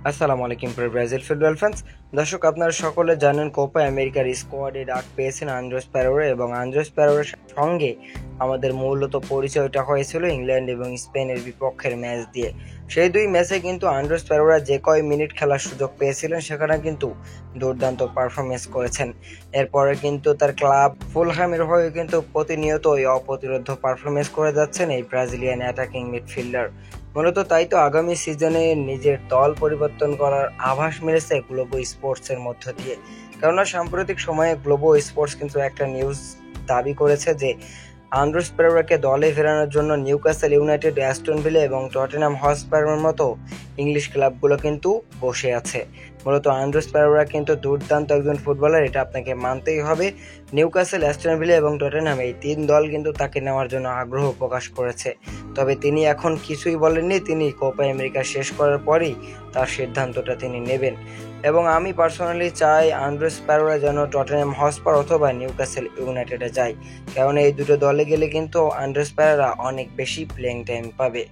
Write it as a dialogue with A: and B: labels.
A: আসসালামু আলাইকুম প্রিয় ব্রাজিল ফুটবল ফ্যান্স। দর্শক, আপনারা সকলে জানেন কোপা আমেরিকার স্কোয়াডে ডাক পেয়েছেন আন্দ্রেস পেরেরা, এবং আন্দ্রেস পেরেরার সঙ্গে আমাদের মূলত পরিচয়টা হয়েছিল ইংল্যান্ড এবং স্পেনের বিপক্ষের ম্যাচ দিয়ে। সেই দুই ম্যাচে কিন্তু আন্দ্রেস পেরেরা যে কয় মিনিট খেলার সুযোগ পেয়েছিলেন সেখানে কিন্তু দুর্দান্ত পারফরমেন্স করেছেন। এরপরে কিন্তু তার ক্লাব ফুলহ্যামের হয়ে কিন্তু প্রতিনিয়তই অপ্রতিরোধ্য পারফরমেন্স করে যাচ্ছেন এই ব্রাজিলিয়ান অ্যাটাকিং মিডফিল্ডার। মূলত তাই তো আগামী সিজনে নিজের দল পরিবর্তন করার আভাস মিলেছে গ্লোবো স্পোর্টসের মধ্য দিয়ে। কেননা সাম্প্রতিক সময়ে গ্লোবো স্পোর্টস কিন্তু একটা নিউজ দাবি করেছে যে আন্দ্রেস পেরেরাকে দলে ফেরানোর জন্য নিউক্যাসল ইউনাইটেড, অ্যাস্টন ভিলা এবং টটেনহাম হটস্পারের মতো ইংলিশ ক্লাবগুলো কিন্তু বসে আছে। মূলত আন্দ্রেস পেরেরা কিন্তু দুর্দান্ত একজন ফুটবলার, এটা আপনাকে মানতেই হবে। নিউক্যাসল, অ্যাস্টন ভিলা এবং টটেনহাম এই তিন দল কিন্তু তাকে নেওয়ার জন্য আগ্রহ প্রকাশ করেছে। তবে তিনি এখন কিছুই বলেননি, তিনি কোপা আমেরিকা শেষ করার পরেই তার সিদ্ধান্তটা তিনি নেবেন। এবং আমি পার্সোনালি চাই আন্দ্রেস পেরেরা যেন টটেনহাম হটস্পার অথবা নিউক্যাসল ইউনাইটেডে যায়, কারণ এই দুটো দলে গেলে কিন্তু আন্দ্রেস পেরেরা অনেক বেশি প্লেইং টাইম পাবে।